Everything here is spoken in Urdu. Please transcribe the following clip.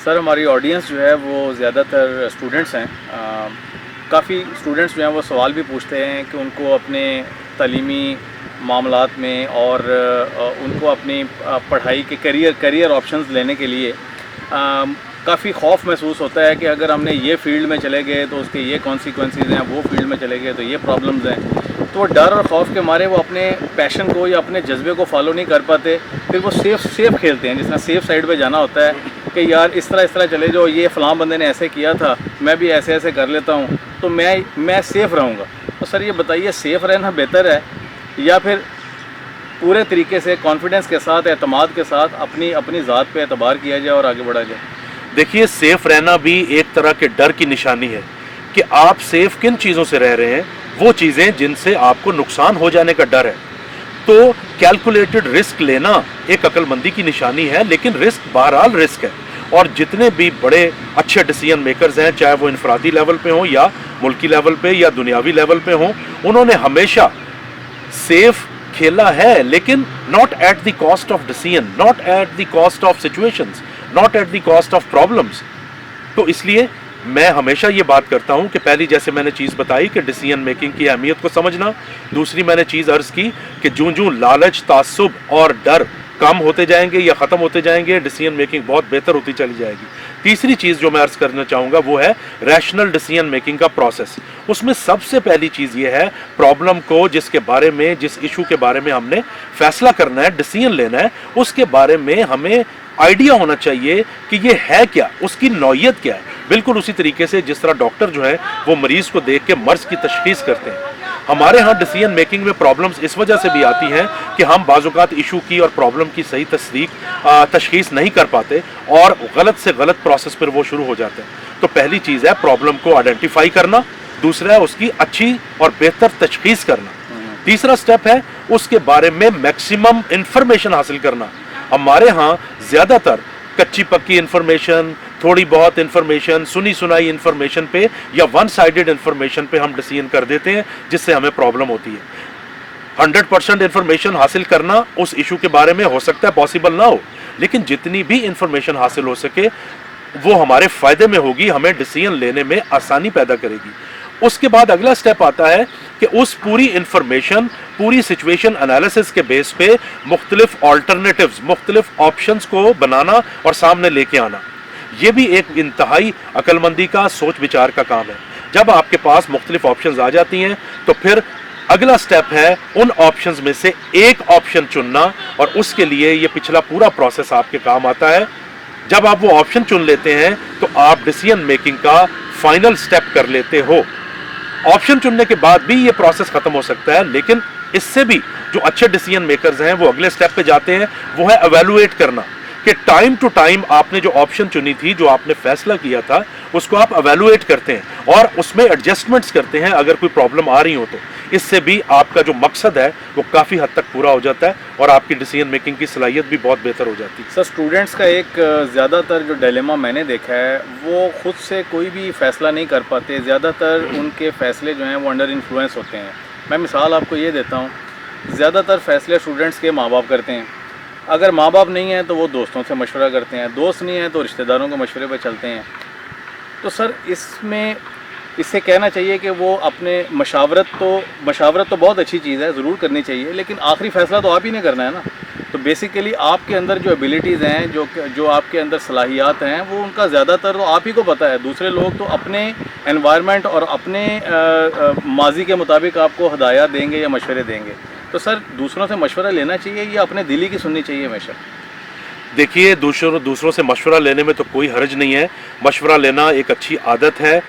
سر ہماری آڈینس جو ہے وہ زیادہ تر اسٹوڈنٹس ہیں. کافی اسٹوڈنٹس جو ہیں وہ سوال بھی پوچھتے ہیں کہ ان کو اپنے تعلیمی معاملات میں اور ان کو اپنی پڑھائی کے کریئر آپشنز لینے کے لیے کافی خوف محسوس ہوتا ہے کہ اگر ہم نے یہ فیلڈ میں چلے گئے تو اس کے یہ کانسیکوینسز ہیں، وہ فیلڈ میں چلے گئے تو یہ پرابلمز ہیں. تو وہ ڈر اور خوف کے مارے وہ اپنے پیشن کو یا اپنے جذبے کو فالو نہیں کر پاتے. پھر وہ سیف کھیلتے ہیں، جس طرح سیف سائڈ پہ جانا ہوتا ہے کہ یار اس طرح چلے جاؤ، یہ فلاں بندے نے ایسے کیا تھا، میں بھی ایسے کر لیتا ہوں تو میں سیف رہوں گا. تو سر یہ بتائیے سیف رہنا بہتر ہے یا پھر پورے طریقے سے کانفیڈنس کے ساتھ، اعتماد کے ساتھ اپنی ذات پہ اعتبار کیا جائے اور آگے بڑھا جائے؟ دیکھیے، سیف رہنا بھی ایک طرح کے ڈر کی نشانی ہے کہ آپ سیف کن چیزوں سے رہ رہے ہیں، وہ چیزیں جن سے آپ کو نقصان ہو جانے کا ڈر ہے. تو کیلکولیٹڈ رسک لینا ایک عقل مندی کی نشانی ہے، لیکن رسک بہرحال رسک ہے. اور جتنے بھی بڑے اچھے ڈیسیژن میکرز ہیں، چاہے وہ انفرادی لیول پہ ہوں یا ملکی لیول پہ یا دنیاوی لیول پہ ہوں، انہوں نے ہمیشہ سیف کھیلا ہے، لیکن not at the cost of decision, not at the cost of situations, not at the cost of problems. تو اس لیے میں ہمیشہ یہ بات کرتا ہوں کہ پہلی جیسے میں نے چیز بتائی کہ ڈیسیژن میکنگ کی اہمیت کو سمجھنا، دوسری میں نے چیز عرض کی کہ جوں لالچ، تعصب اور ڈر کم ہوتے جائیں گے یا ختم ہوتے جائیں گے، ڈیسیژن میکنگ بہت بہتر ہوتی چلی جائے گی. تیسری چیز جو میں عرض کرنا چاہوں گا وہ ہے ریشنل ڈیسیژن میکنگ کا پروسیس. اس میں سب سے پہلی چیز یہ ہے پرابلم کو جس ایشو کے بارے میں ہم نے فیصلہ کرنا ہے، ڈیسیژن لینا ہے، اس کے بارے میں ہمیں آئیڈیا ہونا چاہیے کہ یہ ہے کیا، اس کی نوعیت کیا ہے. بالکل اسی طریقے سے جس طرح ڈاکٹر جو ہے وہ مریض کو دیکھ کے مرض کی تشخیص کرتے ہیں، ہمارے ہاں ڈیسیژن میکنگ میں پرابلمز اس وجہ سے بھی آتی ہیں کہ ہم بعض اوقات ایشو کی اور پرابلم کی صحیح تشخیص نہیں کر پاتے اور غلط سے غلط پروسیس پر وہ شروع ہو جاتے ہیں. تو پہلی چیز ہے پرابلم کو آئیڈینٹیفائی کرنا، دوسرا ہے اس کی اچھی اور بہتر تشخیص کرنا، تیسرا سٹیپ ہے اس کے بارے میں میکسیمم انفارمیشن حاصل کرنا. ہمارے ہاں زیادہ تر کچی پکی انفارمیشن، تھوڑی بہت انفارمیشن، سنی سنائی انفارمیشن پہ یا ون سائیڈڈ انفارمیشن پہ ہم ڈیسیژن کر دیتے ہیں، جس سے ہمیں پرابلم ہوتی ہے. 100% انفارمیشن حاصل کرنا اس ایشو کے بارے میں ہو سکتا ہے پاسبل نہ ہو، لیکن جتنی بھی انفارمیشن حاصل ہو سکے وہ ہمارے فائدے میں ہوگی، ہمیں ڈیسیژن لینے میں آسانی پیدا کرے گی. اس کے بعد اگلا سٹیپ آتا ہے کہ اس پوری انفارمیشن، پوری سچویشن انالیسس کے بیس پہ مختلف آلٹرنیٹیوز، مختلف آپشنز کو بنانا اور سامنے لے کے آنا. یہ بھی ایک انتہائی عقل مندی کا سوچ بچار کا کام ہے. جب آپ کے پاس مختلف آپشنز آ جاتی ہیں تو پھر اگلا سٹیپ ہے ان آپشنز میں سے ایک آپشن چننا، اور اس کے لیے یہ پچھلا پورا پروسیس آپ کے کام آتا ہے. جب آپ وہ آپشن چن لیتے ہیں تو آپ ڈیسیژن میکنگ کا فائنل سٹیپ کر لیتے ہو. آپشن چننے کے بعد بھی یہ پروسیس ختم ہو سکتا ہے، لیکن اس سے بھی جو اچھے ڈیسیژن میکرز ہیں وہ اگلے سٹیپ پہ جاتے ہیں، وہ ہے ایویلویٹ کرنا کہ ٹائم ٹو ٹائم آپ نے جو آپشن چنی تھی، جو آپ نے فیصلہ کیا تھا، اس کو آپ ایویلویٹ کرتے ہیں اور اس میں ایڈجسٹمنٹس کرتے ہیں اگر کوئی پرابلم آ رہی ہو تو. اس سے بھی آپ کا جو مقصد ہے وہ کافی حد تک پورا ہو جاتا ہے اور آپ کی ڈیسیژن میکنگ کی صلاحیت بھی بہت بہتر ہو جاتی ہے. سر اسٹوڈنٹس کا ایک زیادہ تر جو ڈیلیما میں نے دیکھا ہے، وہ خود سے کوئی بھی فیصلہ نہیں کر پاتے. زیادہ تر ان کے فیصلے جو ہیں وہ انڈر انفلوئنس ہوتے ہیں. میں مثال آپ کو یہ دیتا ہوں، زیادہ تر فیصلے اسٹوڈنٹس کے ماں باپ کرتے ہیں. اگر ماں باپ نہیں ہیں تو وہ دوستوں سے مشورہ کرتے ہیں، دوست نہیں ہیں تو رشتہ داروں کے مشورے پہ چلتے ہیں. تو سر اس سے کہنا چاہیے کہ وہ اپنے مشاورت تو بہت اچھی چیز ہے، ضرور کرنی چاہیے، لیکن آخری فیصلہ تو آپ ہی نے کرنا ہے نا. تو بیسیکلی آپ کے اندر جو ایبیلٹیز ہیں، جو آپ کے اندر صلاحیات ہیں، وہ ان کا زیادہ تر تو آپ ہی کو پتہ ہے. دوسرے لوگ تو اپنے انوائرمنٹ اور اپنے ماضی کے مطابق آپ کو ہدایات دیں گے یا مشورے دیں گے. تو سر دوسروں سے مشورہ لینا چاہیے یا اپنے دل ہی کی سننی چاہیے ہمیشہ؟ دیکھیے، دوسروں سے مشورہ لینے میں تو کوئی حرج نہیں ہے. مشورہ لینا ایک اچھی عادت ہے.